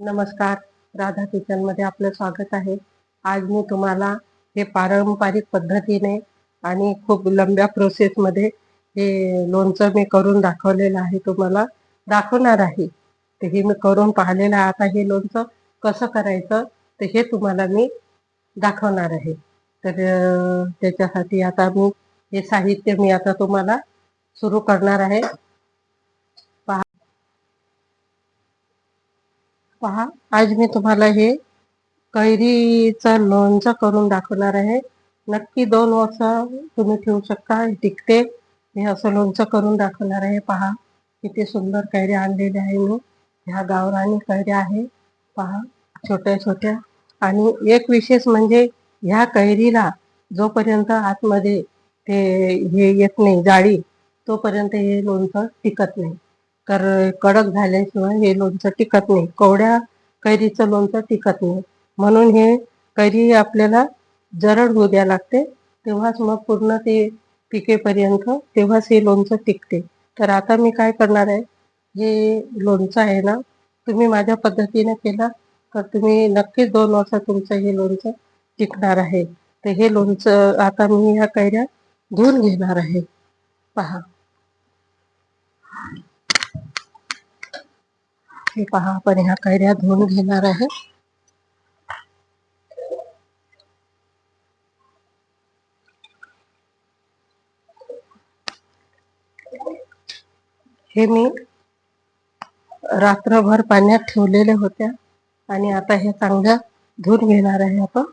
नमस्कार. राधा किचनमध्ये आपलं स्वागत आहे. आज मी तुम्हाला हे पारंपरिक पद्धतीने आणि खूप लंब्या प्रोसेसमध्ये हे लोणचं मी करून दाखवलेलं आहे, तुम्हाला दाखवणार आहे. तर हे मी करून पाहिलेलं आहे. आता हे लोणचं कसं करायचं तर हे तुम्हाला मी दाखवणार आहे. तर त्याच्यासाठी आता मी हे साहित्य मी आता तुम्हाला सुरू करणार आहे. पहा, आज मी तुम्हाला हे कैरीचं लोणचं करून दाखवणार आहे. नक्की 2 वर्ष तुम्ही ठेवू शकता, टिकते. मी असं लोणचं करून दाखवणार आहे. पहा, किती सुंदर कैऱ्या आणलेल्या आहे मी. ह्या गावरानी कैऱ्या आहे. पहा, छोट्या छोट्या. आणि एक विशेष म्हणजे ह्या कैरीला जोपर्यंत आतमध्ये ते हे येत नाही जाळी, तोपर्यंत हे लोणचं टिकत नाही. तर कडक झाल्याशिवाय हे लोणचं टिकत नाही. कोवड्या कैरीचं लोणचं टिकत नाही. म्हणून हे कैरी आपल्याला जरड होऊ द्यावं लागते, तेव्हाच मग पूर्ण ते पिकेपर्यंत तेव्हाच हे लोणचं टिकते. तर आता मी काय करणार आहे, हे लोणचं आहे ना, तुम्ही माझ्या पद्धतीने केलं तर तुम्ही नक्कीच 2 वर्ष तुमचं हे लोणचं टिकणार आहे. तर हे लोणचं आता मी ह्या कैऱ्या धुवून घेणार आहे. पहा, हे पहा, आपण ह्या कैऱ्या धुवून घेणार आहे. हे मी रात्रभर पाण्यात ठेवलेल्या होत्या आणि आता हे चांगल्या धुवून घेणार आहे आपण.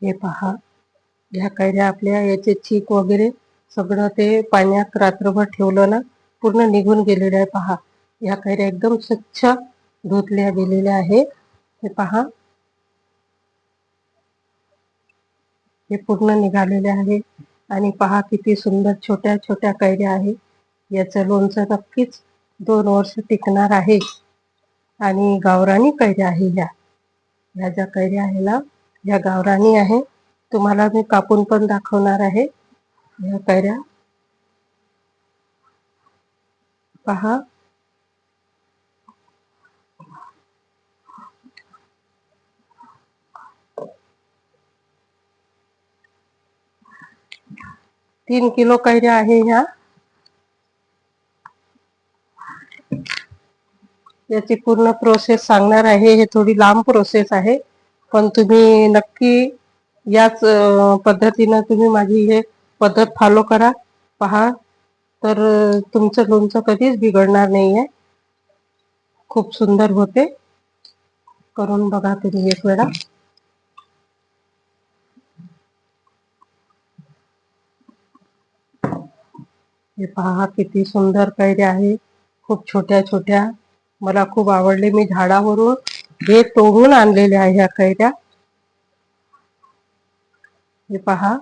हे पहा, ह्या कैऱ्या आपल्या याचे चीक वगैरे सगळं ते पाण्यात रात्रभर ठेवलं ना, पूर्ण निघून गेलेलं आहे. पहा, ह्या कैऱ्या एकदम स्वच्छ धुतल्या गेलेल्या आहे. हे पहा, हे पूर्ण निघालेले आहे. आणि पहा किती सुंदर छोट्या छोट्या कैऱ्या आहे. याचं लोणचं नक्कीच 2 वर्ष टिकणार आहे. आणि गावरानी कैऱ्या आहे ह्या ज्या कैऱ्या आहे ना, ह्या गावरानी आहे. तुम्हाला मी कापून पण दाखवणार आहे. ह्या कैऱ्या पहा, 3 किलो कैऱ्या आहे ह्या. याची पूर्ण प्रोसेस सांगणार आहे. हे थोडी लांब प्रोसेस आहे, पण तुम्ही नक्की याच पद्धतीनं तुम्ही माझी हे पद्धत फॉलो करा. पहा, तर तुमचं लोणचं कधीच बिघडणार नाहीये. खूप सुंदर होते. करून बघा तुम्ही एक वेळा. हे पहा किती सुंदर कैऱ्या आहे. खूप छोट्या छोट्या. मला खूप आवडले. मी झाडावरून हे तोडून आणलेल्या आहे ह्या कैऱ्या. हे पहा,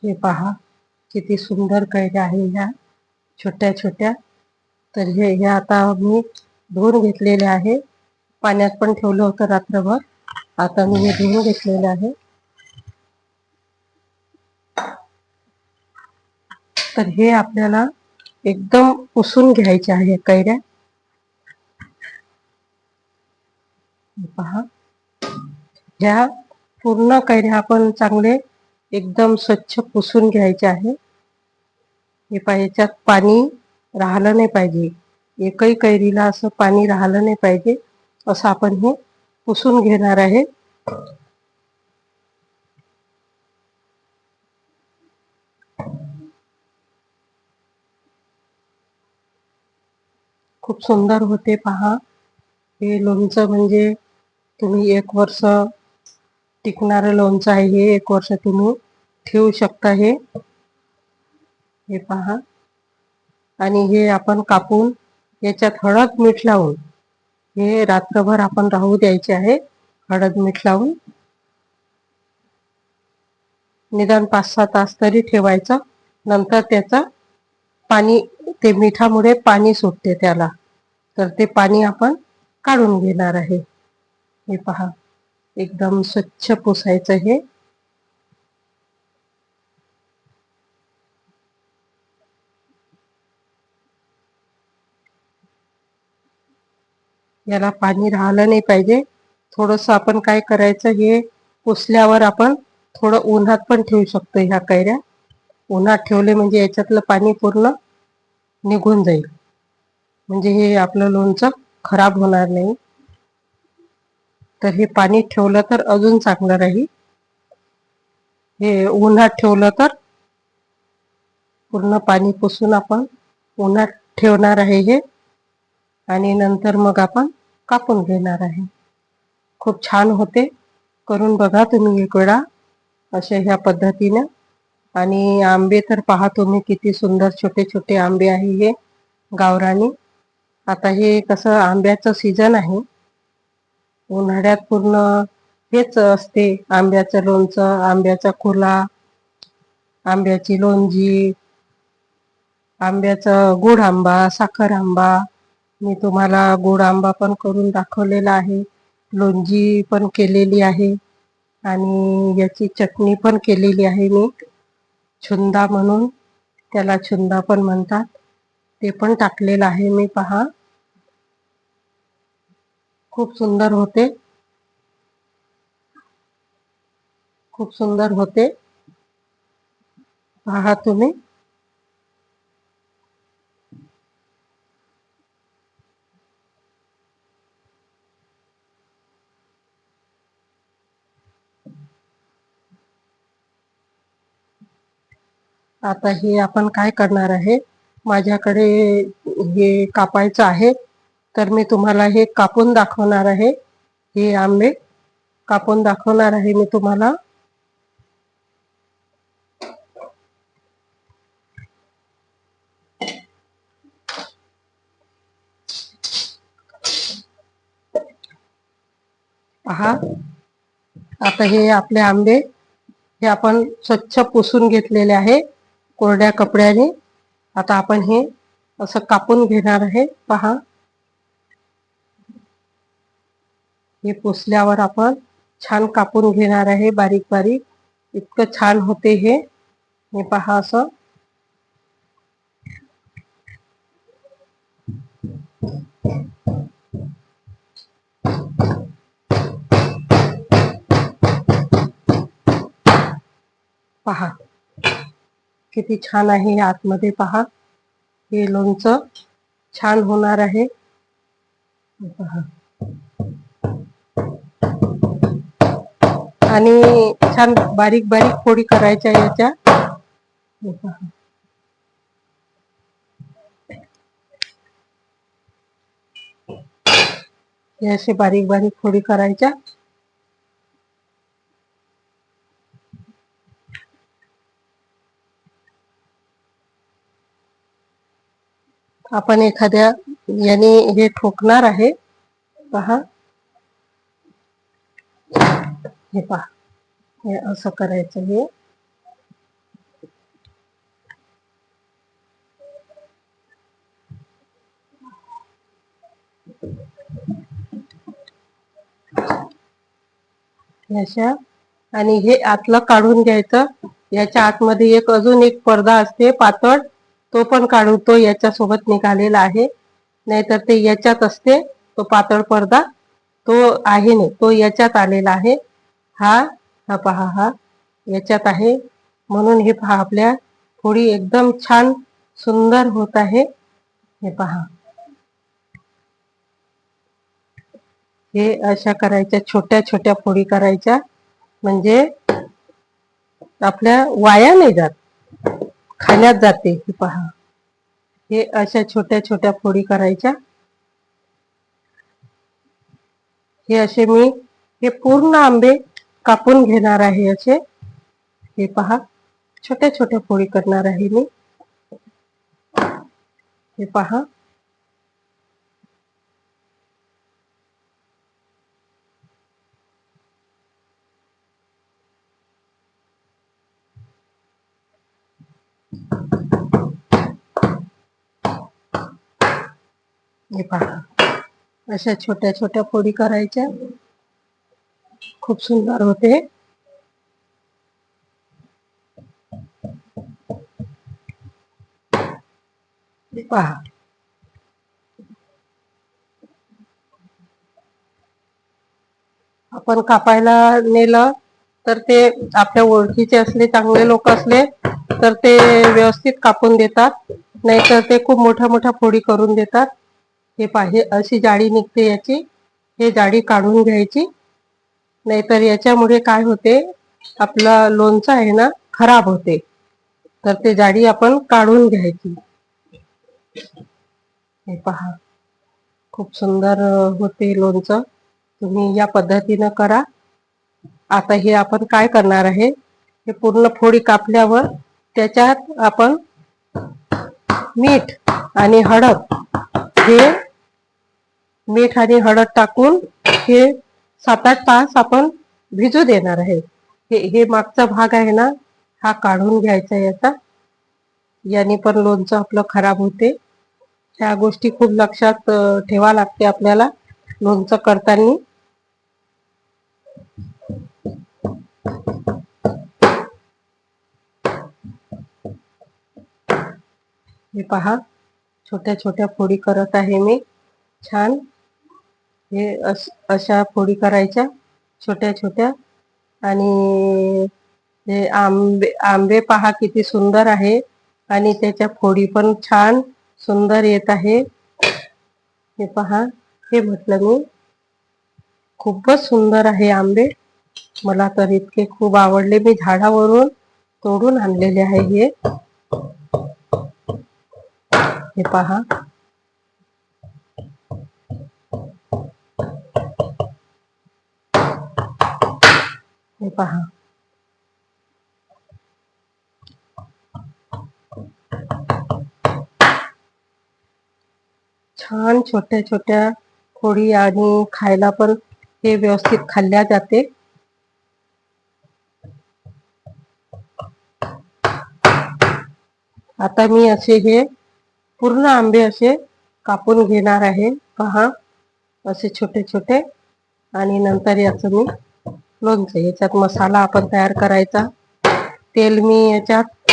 हे पहा किती सुंदर कैऱ्या आहे ह्या छोट्या छोट्या. तर हे आता मी धुवून घेतलेले आहे. पाण्यात पण ठेवलं होतं रात्रभर. आता मी हे धुवून घेतलेले आहे. तर हे आपल्याला एकदम पुसून घ्यायचे आहे कैऱ्या. पहा, ह्या पूर्ण कैऱ्या आपण चांगले एकदम स्वच्छ पुसून घ्यायचे आहे. हे पहा, याच्यात पाणी राहिलं नाही पाहिजे. एकही कैरीला असं पाणी राहिलं नाही पाहिजे, असं आपण हे पुसून घेणार आहे. खूप सुंदर होते. पहा, हे लोणचं म्हणजे तुम्ही 1 वर्ष टिकणारं लोणचं आहे हे. 1 वर्ष तुम्ही ठेवू शकता हे पहा. आणि हे आपण कापून याच्यात हळद मीठ लावून हे रात्रभर आपण राहू द्यायचे आहे. हळद मीठ लावून निदान 5-6 तास तरी ठेवायचं. नंतर त्याचं पाणी, ते मिठामुळे पाणी सुटते त्याला, तर ते पाणी आपण काढून घेणार आहे. हे पहा, एकदम स्वच्छ पुसायचं हे. याला पाणी राहिलं नाही पाहिजे. थोडंसं आपण काय करायचं, हे पुसल्यावर आपण थोडं उन्हात पण ठेवू शकतो. ह्या कैऱ्या उन्हात ठेवले म्हणजे याच्यातलं पाणी पूर्ण निघून जाईल, म्हणजे हे आपलं लोणचं खराब होणार नाही. तर हे पाणी ठेवलं तर अजून चांगलं राहील. हे उन्हात ठेवलं तर पूर्ण पाणी पुसून आपण उन्हात ठेवणार आहे हे. आणि नंतर मग आपण कापून घेणार आहे. खूप छान होते. करून बघा तुम्ही एक वेळा अशा ह्या पद्धतीने. आणि आंबे तर पहा तुम्ही किती सुंदर छोटे छोटे आंबे आहे हे गावरानी. आता हे कसं आंब्याचं सीजन आहे. उन्हाळ्यात पूर्ण हेच असते, आंब्याचं लोणचं, आंब्याचा खुला, आंब्याची लोणजी, आंब्याचा गोड आंबा, साखर आंबा. मी तुम्हाला गोड आंबा पण करून दाखवलेला आहे, लोणजी पण केलेली आहे, आणि याची चटणी पण केलेली आहे मी. छुंदा म्हणून त्याला छुंदा पण म्हणतात, ते पण टाकलेलं आहे मी. पहा, खूप सुंदर होते, खूप सुंदर होते. पहा तुम्ही. आता हे आपण काय करणार आहे, माझ्याकडे हे कापायचं आहे, तर मी तुम्हाला हे कापून दाखवणार आहे. हे आंबे कापून दाखवणार आहे मी तुम्हाला. पहा, आता हे आपले आंबे हे आपण स्वच्छ पुसून घेतलेले आहे कोरड्या कपड्याने. आता आपण हे असं कापून घेणार आहे. पहा, हे पुसल्यावर आपण छान कापून घेणार आहे, बारीक बारीक. इतकं छान होते हे. हे पहा, असं पहा किती छान आहे आतमध्ये. पहा, हे लोणचं छान होणार आहे. पहा, आणि छान बारीक बारीक फोडी करायच्या याच्या. हे असे बारीक बारीक फोडी करायच्या. आपण एखाद्या याने हे ठोकणार आहे. पहा, हे पहा, हे असं करायचं. हे अशा. आणि हे आतलं काढून घ्यायचं. याच्या आतमध्ये एक अजून एक पडदा असते पातळ, तो पण काढू, तो याच्या सोबत निघालेला आहे. नाहीतर ते याच्यात असते, तो पातळ पडदा तो आहे नाही, तो याच्यात आलेला आहे. हा पहा, हा याच्यात आहे. म्हणून हे पहा, आपल्या फोडी एकदम छान सुंदर होत आहे. हे पहा, हे अशा करायच्या, छोट्या छोट्या फोडी करायच्या, म्हणजे आपल्या वाया नाही जात, खाण्यात जाते. हे पहा, हे अशा छोट्या छोट्या फोडी करायच्या. हे असे मी हे पूर्ण आंबे कापून घेणार आहे असे. हे पहा, छोट्या छोट्या फोडी करणार आहे मी. हे पहा, हे पहा, अशा छोट्या छोट्या फोडी करायच्या. खूप सुंदर होते. हे पहा, आपण कापायला नेलं तर ते आपल्या ओळखीचे असले, चांगले लोक असले तर ते व्यवस्थित कापून देतात, नाहीतर ते खूप मोठ्या मोठ्या फोडी करून देतात. हे पाहिजे अशी जाळी निघते याची. हे जाळी काढून घ्यायची, नाहीतर याच्यामुळे काय होते, आपलं लोणचं आहे ना खराब होते. तर ते जाळी आपण काढून घ्यायची. हे पहा, खूप सुंदर होते लोणचं. तुम्ही या पद्धतीनं करा. आता हे आपण काय करणार आहे, हे पूर्ण फोडी कापल्यावर त्याच्यात आपण मीठ आणि हळद, हे मीठ आणि हळद टाकून हे 7-8 तास आपण भिजू देणार आहे. हे मागचा भाग आहे ना, हा काढून घ्यायचा याचा. याने पण लोणचं आपलं खराब होते. ह्या गोष्टी खूप लक्षात ठेवा लागते आपल्याला लोणचं करताना. हे पहा, छोट्या छोट्या फोडी करत आहे मी. छान हे अशा फोडी करायच्या छोट्या छोट्या. आणि हे आंबे पहा किती सुंदर आहे, आणि त्याच्या फोडी पण छान सुंदर येत आहे. हे पहा, हे म्हटलं मी, खूपच सुंदर आहे आंबे. मला तर इतके खूप आवडले. मी झाडावरून तोडून आणलेले आहे हे. हे पहा, हे पहा, छान छोट्या छोट्या फोडी, आणि खायला पण हे व्यवस्थित खाल्ल्या जाते. आता मी असे हे पूर्ण आंबे असे कापून घेणार आहे. पहा, असे छोटे छोटे. आणि नंतर याचं मी लोणचं, याच्यात मसाला आपण तयार करायचा. तेल मी याच्यात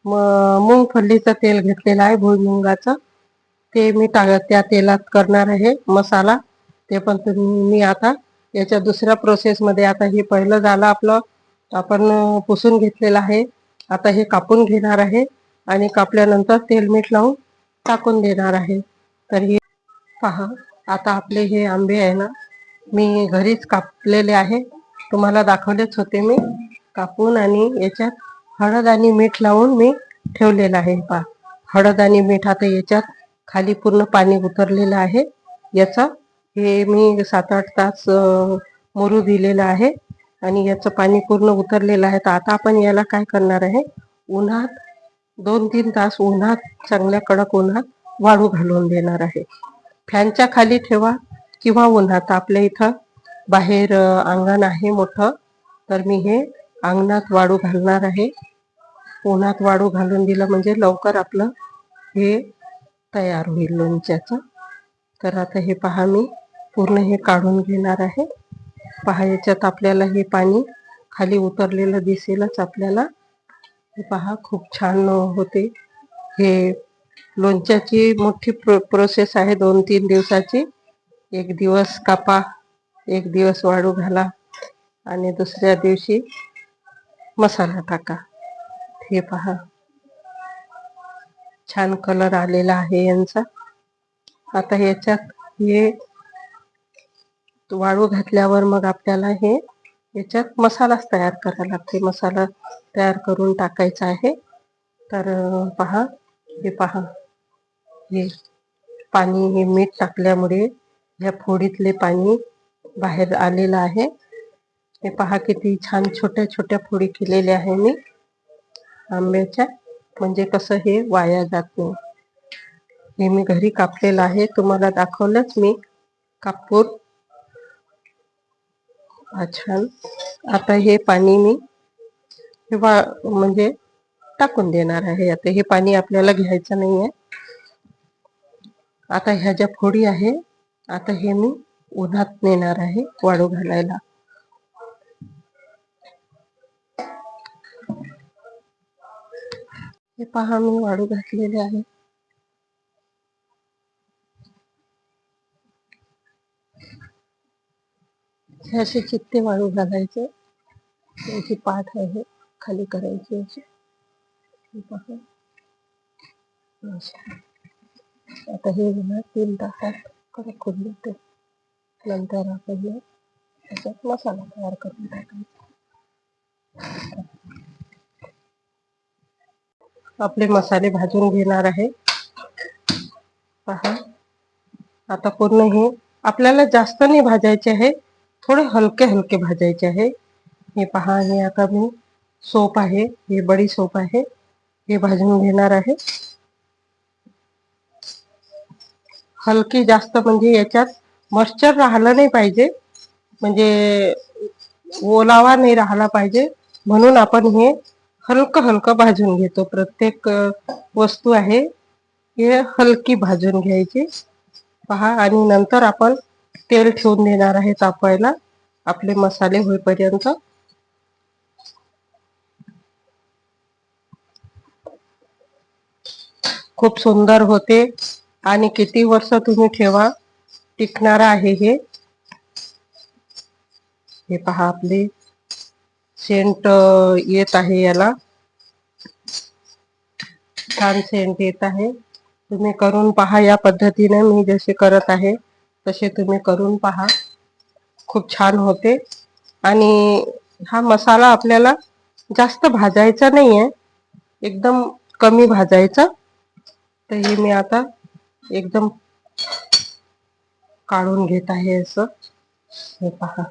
मुंगफल्लीचं तेल घेतलेलं आहे, भुईमुंगाचं. ते मी त्या तेलात करणार आहे मसाला. ते पण मी आता याच्या दुसऱ्या प्रोसेसमध्ये, आता हे पहिलं झालं आपलं, आपण पुसून घेतलेलं आहे. आता हे कापून घेणार आहे, आणि कापल्यानंतर तेल मीठ लावून टाकून देणार आहे. तर हे पहा, आता आपले हे आंबे आहे ना, मी घरीच कापलेले आहे. तुम्हाला दाखवलेच होते मी कापून, आणि याच्यात हळद आणि मीठ लावून मी ठेवलेलं आहे. पहा, हळद आणि मीठ आता याच्यात खाली पूर्ण पाणी उतरलेलं आहे याचा. हे मी 7-8 तास मुरू दिलेलं आहे, आणि याचं पाणी पूर्ण उतरलेलं आहे. तर आता आपण याला काय करणार आहे, उन्हात 2-3 तास उन्हात, चांगल्या कडक उन्हात वाळू घालून देणार आहे. फॅनच्या खाली ठेवा किंवा उन्हात. आपल्या इथं बाहेर अंगण आहे मोठं, तर मी हे अंगणात वाळू घालणार आहे. उन्हात वाळू घालून दिलं म्हणजे लवकर आपलं हे तयार होईल लोणच्याचं. तर आता हे पहा, मी पूर्ण हे काढून घेणार आहे. पहा, याच्यात आपल्याला हे पाणी खाली उतरलेलं दिसेलच आपल्याला. हे पहा, खूप छान होते. हे लोणच्याची मोठी प्रोसेस आहे, 2-3 दिवसाची. एक दिवस कापा, एक दिवस वाळू घाला, आणि दुसऱ्या दिवशी मसाला टाका. हे पहा, छान कलर आलेला आहे यांचा. आता याच्यात हे वाळू घातल्यावर मग आपल्याला हे याच्यात मसालाच तयार करायला लागते. मसाला तयार करून टाकायचा आहे. तर पहा, हे पहा, हे पाणी, हे मीठ टाकल्यामुळे या फोडीतले पाणी बाहेर आलेलं आहे. हे पहा किती छान छोट्या छोट्या फोडी केलेल्या आहे मी आंब्याच्या, म्हणजे कसं हे वाया जात नाही. हे मी घरी कापलेलं आहे, तुम्हाला दाखवलंच मी कापूर. छान. आता हे पाणी मी म्हणजे टाकून देणार आहे. आता हे पाणी आपल्याला घ्यायचं नाहीये. आता ह्या ज्या फोडी आहे, आता हे मी उन्हात नेणार आहे वाळू घालायला. हे पहा मी वाळू घातलेले आहे. हे असे चित्ते वाळू घालायचे. त्याची पाठ आहे खाली करायची अशी. पहा आता हे 3 तासात कडक होऊन जाते. नंतर आपण त्याच्यात मसाला तयार करून टाकायचा. आपले मसाले भाजून घेणार आहे. पहा आता पूर्ण हे आपल्याला जास्त नाही भाजायचे आहे, थोडे हलके हलके भाजायचे आहे. हे पहा हे आता मी सोप आहे, हे बडी सोप आहे, हे भाजून घेणार आहे. हलकी जास्त म्हणजे याच्यात मॉइश्चर राहिलं नाही पाहिजे, म्हणजे ओलावा नाही राहिला पाहिजे, म्हणून आपण हे हलकं हलकं भाजून घेतो. प्रत्येक वस्तू आहे हे हलकी भाजून घ्यायची. पहा आणि नंतर आपण तेल ठेवून देणार आहे तापवायला आपले मसाले होईपर्यंत. खूप सुंदर होते आणि किती वर्ष तुम्ही ठेवा, टिकणार आहे हे. हे पहा आपले सेंट येत आहे, याला छान सेंट येत आहे. तुम्ही करून पहा या पद्धतीने, मी जसे करत आहे तसे तुम्ही करून पहा. खूप छान होते. आणि हा मसाला आपल्याला जास्त भाजायचा नाहीये, एकदम कमी भाजायचा. तर हे मी आता एकदम काढून घेत आहे असं. हे पहा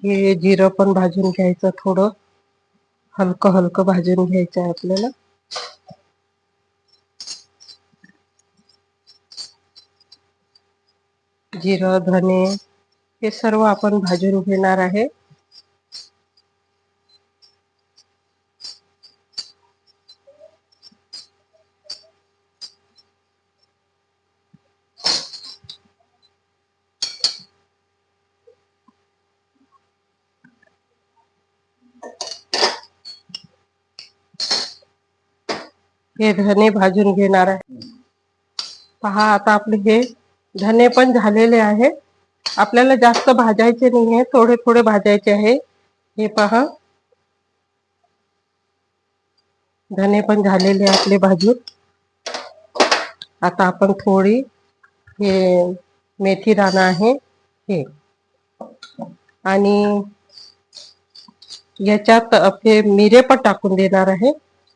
हे जिरं पण भाजून घ्यायचं, थोडं हलकं हलकं भाजून घ्यायचं आहे आपल्याला. जिरं धने हे सर्व आपण भाजून घेणार आहे. हे धने भाजून घेणार आहे. पहा आता आपले हे धने पण झालेले आहे. आपल्याला जास्त भाजायचे नाही आहे, थोडे थोडे भाजायचे आहे. हे पहा धने पण झालेले आपले भाजून. आता आपण थोडी हे मेथी दाणा आहे हे, आणि याच्यात आपले मिरे पण टाकून देणार आहे,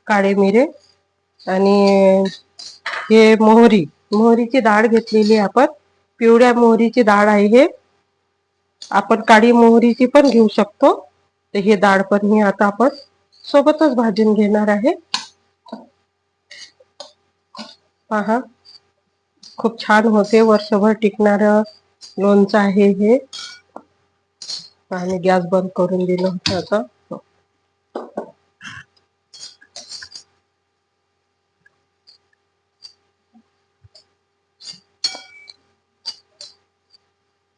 काळे मिरे. आणि हे मोहरीची डाळ घेतलेली आपण, पिवळ्या मोहरीची डाळ आहे हे. आपण काळी मोहरीची पण घेऊ शकतो. तर हे डाळ पण हे आता आपण सोबतच भाजून घेणार आहे. पहा खूप छान होते, वर्षभर टिकणारं लोणचं आहे हे. आणि गॅस बंद करून दिलं होतं आता.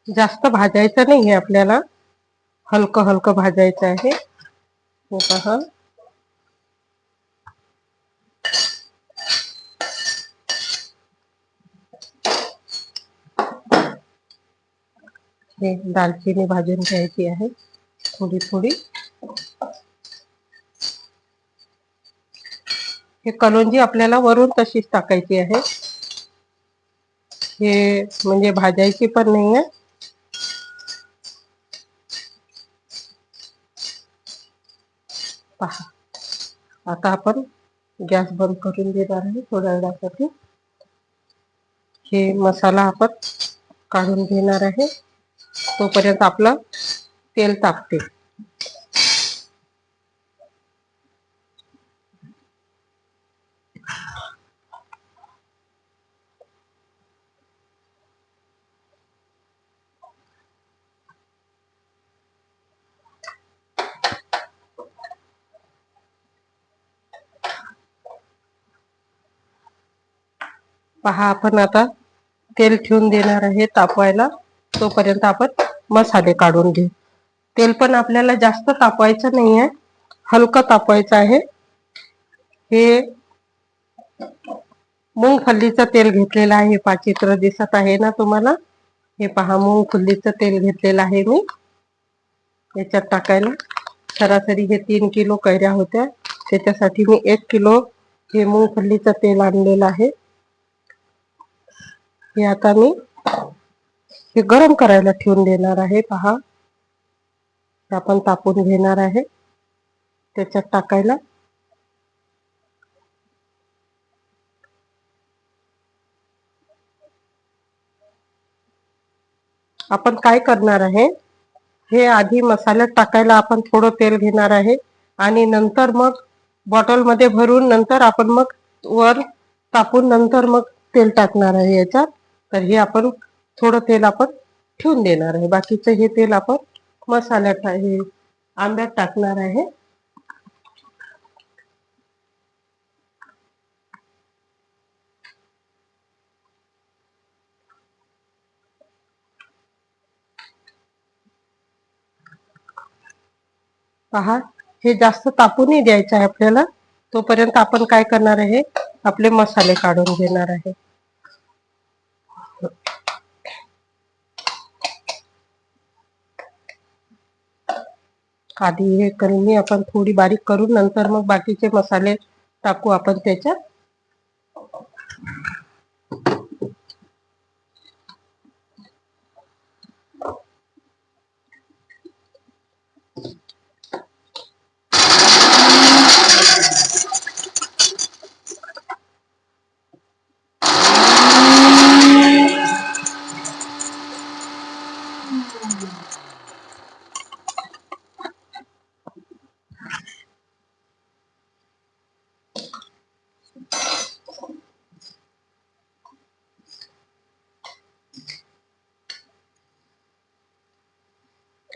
जास्त भाजायचं नाही आहे आपल्याला, हलकं हलकं भाजायचं आहे. हे पहा हे दालचिनी भाजून घ्यायची आहे थोडी थोडी. हे कलोंजी आपल्याला वरून तशीच टाकायची आहे, हे म्हणजे भाजायची पण नाही आहे. पहा आता आपण गॅस बंद करून देणार आहे थोड्या वेळासाठी. हे मसाला आपण काढून घेणार आहे. तोपर्यंत आपलं तेल तापते. पहा, आपण आता तेल ठेवून देणार आहे तापवायला. तोपर्यंत आपण मसाले काढून घेऊ. तेल पण आपल्याला जास्त तापवायचं नाही आहे, हलकं तापवायचं आहे. हे मूंगफल्लीचं तेल घेतलेलं आहे. पहा, चित्र दिसत आहे ना तुम्हाला. हे पहा, मूंगफल्लीचं तेल घेतलेलं आहे मी याच्यात टाकायला. सरासरी हे 3 किलो कैऱ्या होत्या, त्याच्यासाठी मी 1 किलो हे मूंगफल्लीचं तेल आणलेलं आहे. हे आता मी हे गरम करायला ठेवून देणार आहे. पहा, आपण तापून घेणार आहे त्याच्यात टाकायला. आपण काय करणार आहे, हे आधी मसाल्यात टाकायला आपण थोडं तेल घेणार आहे आणि नंतर मग बॉटलमध्ये भरून नंतर आपण मग वर तापून नंतर मग तेल टाकणार आहे याच्यात. तर हे आपण थोडं तेल आपण ठेवून देणार आहे. बाकीचं हे तेल आपण मसाल्यात हे आंब्यात टाकणार आहे. पहा, हे जास्त तापूनही द्यायचं आहे आपल्याला. तोपर्यंत आपण काय करणार आहे, आपले मसाले काढून घेणार आहे. आधी हे करून आपण थोडी बारीक करून नंतर मग बाकीचे मसाले टाकू आपण त्याच्यात.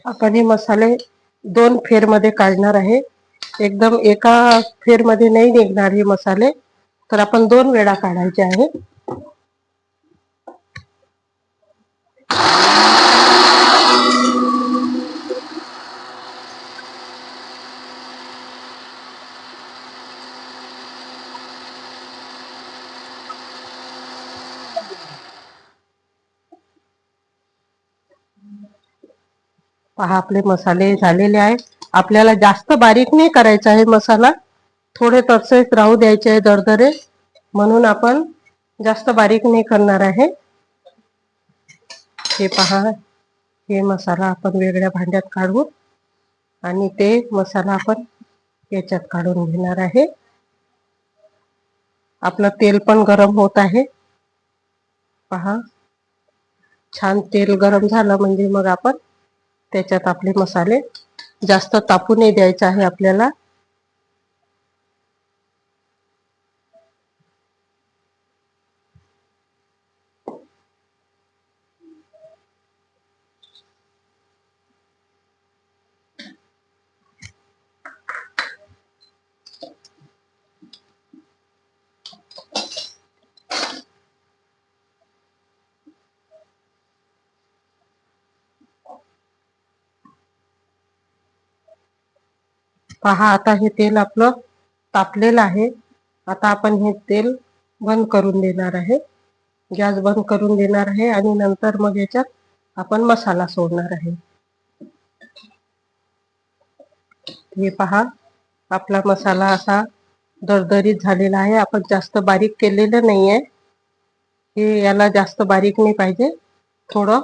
आपण हे मसाले 2 फेरमध्ये काढणार आहे. एकदम एका फेरमध्ये नाही निघणार हे मसाले, तर आपण 2 वेळा काढायचे आहे. पहा, आपले मसाले झालेले आहे. आपल्याला जास्त बारीक नाही करायचा आहे मसाला, थोडे तसेच राहू द्यायचे आहे दरदरे, म्हणून आपण जास्त बारीक नाही करणार आहे. हे पहा, हे मसाला आपण वेगळ्या भांड्यात काढू आणि ते मसाला आपण याच्यात काढून घेणार आहे. आपलं तेल पण गरम होत आहे. पहा, छान तेल गरम झालं म्हणजे मग आपण त्याच्यात आपले मसाले जास्त तापू नाही द्यायचे आहे आपल्याला. पहा, आता हे तेल आपलं तापलेलं आहे. आता आपण हे तेल बंद करून देणार आहे. गॅस बंद करून देणार आहे आणि नंतर मग याच्यात आपण मसाला सोडणार आहे. हे पहा, आपला मसाला असा दरदरीत झालेला आहे. आपण जास्त बारीक केलेलं नाही आहे. हे याला जास्त बारीक नाही पाहिजे, थोडं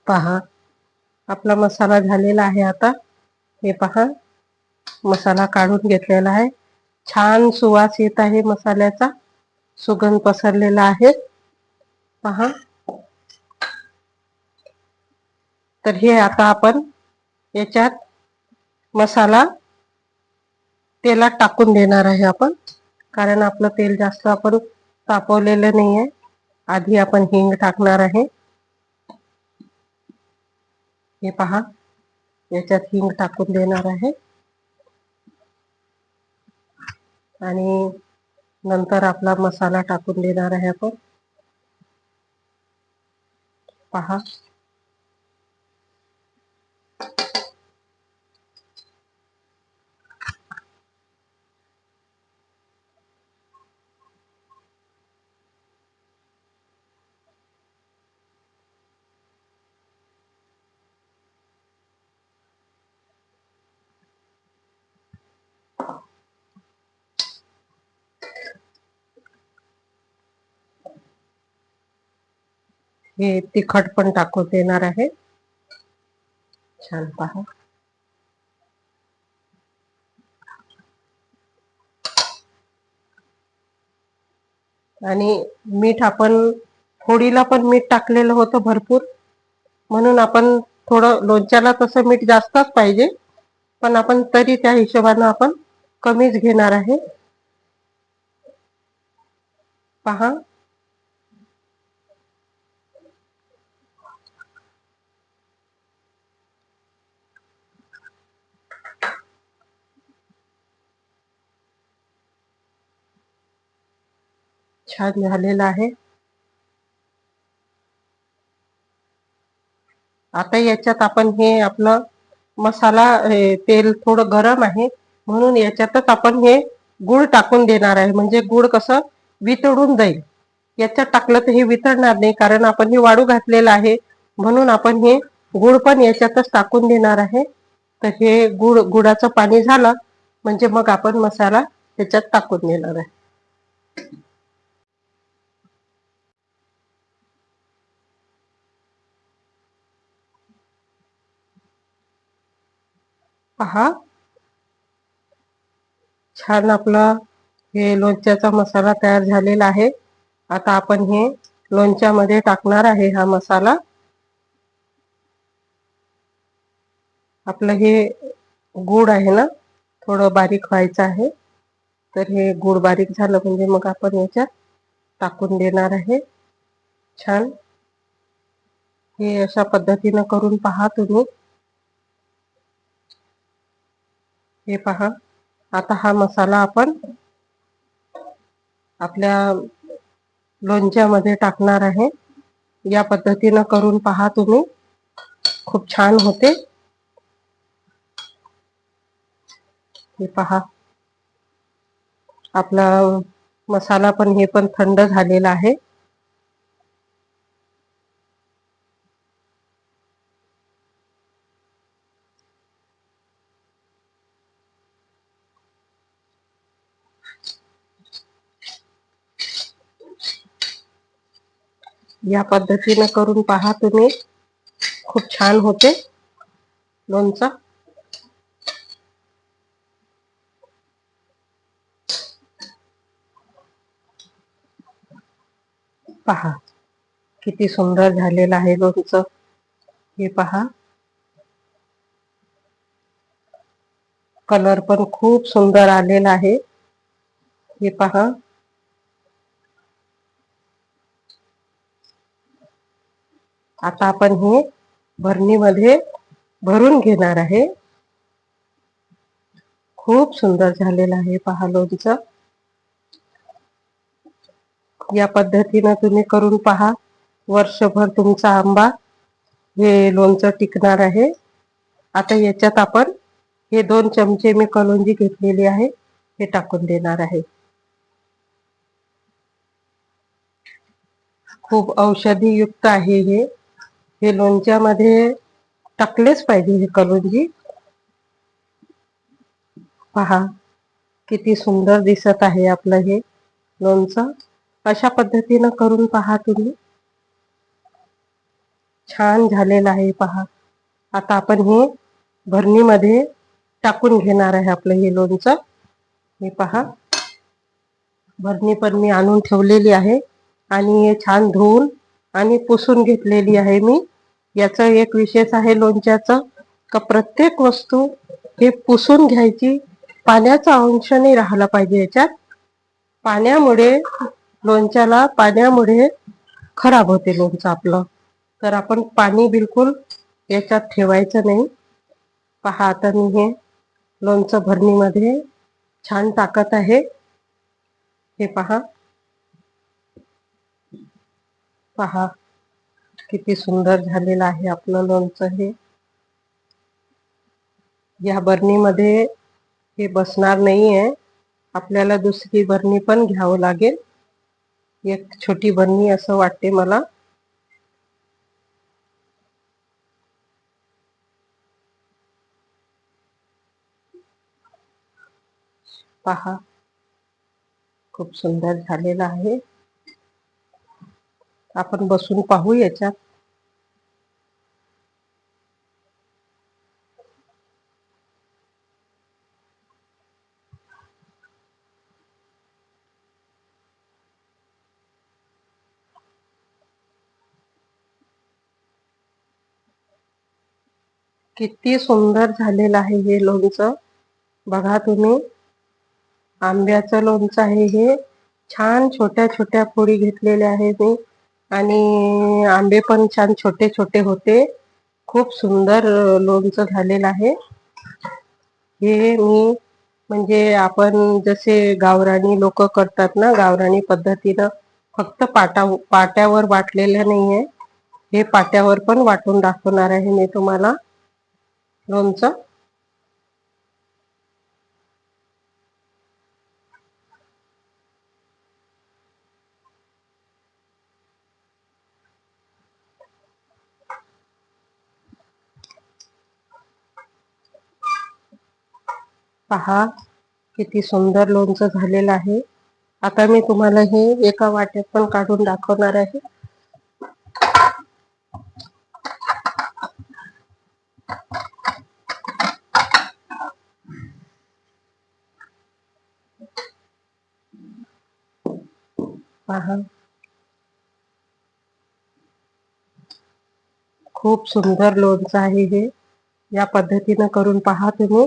पहा, आपला मसाला झालेला आहे. आता हे पहा, मसाला काढून घेतलेला आहे. छान सुवास येत आहे मसाल्याचा, सुगंध पसरलेला आहे. पहा, तर हे आता आपण याच्यात मसाला तेलात टाकून देणार आहे आपण, कारण आपलं तेल जास्त आपण तापवलेलं नाहीये. आधी आपण हिंग टाकणार आहे. हे पहा, याच्यात हिंग टाकून देणार आहे आणि नंतर आपला मसाला टाकून देणार आहे आपण. पहा, हे तिखट पण टाकून देणार आहे. छान पहा, आणि मीठ आपण फोडीला पण मीठ टाकलेलं होतं भरपूर, म्हणून आपण थोडं लोणच्याला तसं मीठ जास्तच पाहिजे, पण आपण तरी त्या हिशोबानं आपण कमीच घेणार आहे. पहा, छान झालेलं आहे. आता याच्यात आपण हे आपलं मसाला, तेल थोडं गरम आहे म्हणून याच्यातच आपण हे गूळ टाकून देणार आहे. म्हणजे गूळ कसं वितळून जाईल. याच्यात टाकलं तर हे वितळणार नाही, कारण आपण हे वाळू घातलेलं आहे, म्हणून आपण हे गूळ पण याच्यातच टाकून देणार आहे. तर हे गुळाचं पाणी झालं म्हणजे मग आपण मसाला त्याच्यात टाकून देणार आहे. पहा, छान आपला हे लोणच्याचा मसाला तयार झालेला आहे. आता आपण हे लोणच्यामध्ये टाकणार आहे हा मसाला. आपलं हे गूळ आहे ना, थोडं बारीक व्हायचं आहे. तर हे गूळ बारीक झालं म्हणजे मग आपण याच्यात टाकून देणार आहे. छान, हे अशा पद्धतीनं करून पहा तुम्ही. हे पहा, आता हा मसाला आपण आपल्या लोणच्यामध्ये टाकणार आहे. या पद्धतीनं करून पहा तुम्ही, खूप छान होते. हे पहा, आपला मसाला पण हे पण थंड झालेला आहे. या पद्धतीनं करून पहा तुम्ही, खूप छान होते लोणचं. पहा, किती सुंदर झालेलं आहे लोणचं. हे पहा, कलर पण खूप सुंदर आलेला आहे. हे पहा, आता आपण हे भरणीमध्ये भरून घेणार आहे. खूप सुंदर झालेलं आहे पहा लोणचं. या पद्धतीनं तुम्ही करून पहा, वर्षभर तुमचा आंबा हे लोणचं टिकणार आहे. आता याच्यात आपण हे 2 चमचे मी कलोंजी घेतलेली आहे, हे टाकून देणार आहे. खूप औषधी युक्त आहे हे. हे लोणच्यामध्ये टाकलेच पाहिजे हे कलोंजी. पहा, किती सुंदर दिसत आहे आपलं हे लोणचं. अशा पद्धतीनं करून पहा तुम्ही. छान झालेलं आहे पहा. आता आपण हे भरणीमध्ये टाकून घेणार आहे आपलं हे लोणचं. हे पहा, भरणी पण मी आणून ठेवलेली आहे आणि हे छान धुवून आणि पुसून घेतलेली आहे मी. याचं एक विशेष आहे लोणच्याचं, का प्रत्येक वस्तू हे पुसून घ्यायची. पाण्याचा अंश नाही राहिला पाहिजे याच्यात. पाण्यामुळे खराब होते लोणचं आपलं. तर आपण पाणी बिलकुल याच्यात ठेवायचं नाही. पहा, आता मी हे लोणचं भरणीमध्ये छान टाकत आहे. हे पहा, पहा किती सुंदर झालेलं आहे आपलं लोणचं. हे या बरणीमध्ये हे बसणार नाहीये, आपल्याला दुसरी बरणी पण घ्यावं लागेल. एक छोटी बरणी असं वाटते मला. पहा, खूप सुंदर झालेलं आहे. आपण बसून पाहू याच्यात. किती सुंदर झालेलं आहे हे लोणचं. बघा तुम्ही, आंब्याचं लोणचं आहे हे. छान छोट्या छोट्या फोडी घेतलेल्या आहे मी आणि आंबे पण छान छोटे छोटे होते. खूप सुंदर लोणचं झालेलं आहे हे. मी म्हणजे आपण जसे गावरानी लोक करतात ना, गावरानी पद्धतीनं फक्त पाट्यावर वाटलेलं नाहीये, हे पाट्यावर पण वाटून दाखवणार आहे मी तुम्हाला लोणचं. पहा, किती सुंदर लोणचं झालेलं आहे. आता मी तुम्हाला हे एका वाट्यात पण काढून दाखवणार आहे. पहा, खूप सुंदर लोणचं आहे हे. या पद्धतीनं करून पहा तुम्ही.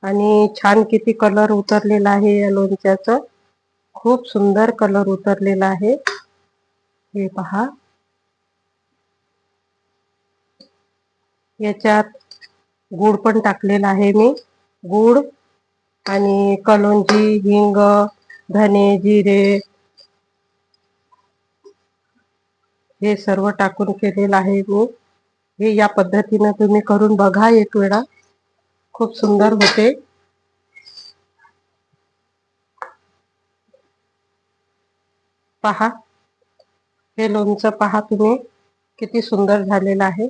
आणि छान किती कलर उतरलेला आहे या लोणच्याचं. खूप सुंदर कलर उतरलेला आहे. हे पहा, याच्यात गूळ पण टाकलेला आहे मी. गूळ आणि कलोंजी, हिंग, धने, जिरे हे सर्व टाकून केलेलं आहे मी. हे या पद्धतीनं तुम्ही करून बघा एक वेळा. खूप सुंदर होते. पहा, हे लोणचं पहा तुम्ही किती सुंदर झालेलं आहे.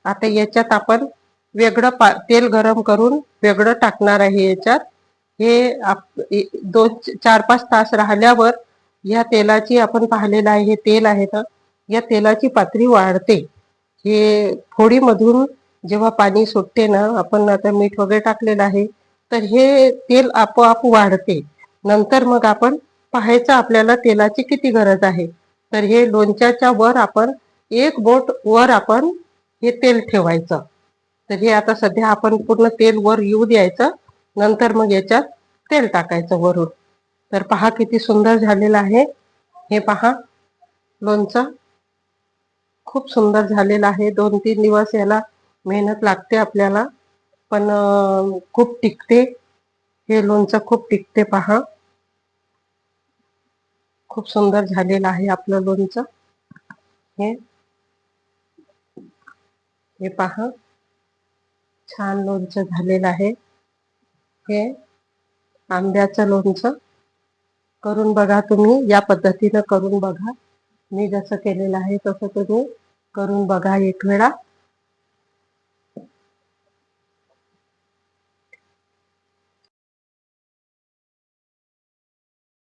आता याच्यात आपण वेगळं तेल गरम करून वेगळं टाकणार आहे याच्यात. हे 2-4-5 तास राहिल्यावर या तेलाची, आपण पाहिलेलं आहे हे तेल आहे ना, या तेलाची पातळी वाढते. हे फोडीमधून जेव्हा पाणी सुटते ना, आपण आता मीठ वगैरे टाकलेलं आहे, तर हे तेल आपोआप वाढते. नंतर मग आपण पाहायचं आपल्याला तेलाची किती गरज आहे. तर हे लोणच्याच्या वर आपण 1 बोट वर आपण हे तेल ठेवायचं. तर हे आता सध्या आपण पूर्ण तेल वर येऊ द्यायचं, नंतर मग याच्यात तेल टाकायचं वरून. तर पहा किती सुंदर झालेलं आहे. हे पहा, लोणचं खूप सुंदर झालेलं आहे. 2-3 दिवस याला मेहनत लागते आपल्याला, पण खूप टिकते. हे लोणचं खूप टिकते. पहा, खूप सुंदर झालेलं आहे आपलं लोणचं. हे हे पहा, छान लोणचं झालेलं आहे. हे आंब्याचं लोणचं करून बघा तुम्ही. या पद्धतीनं करून बघा. मी जसं केलेलं आहे तसं तुम्ही करून बघा एक वेळा.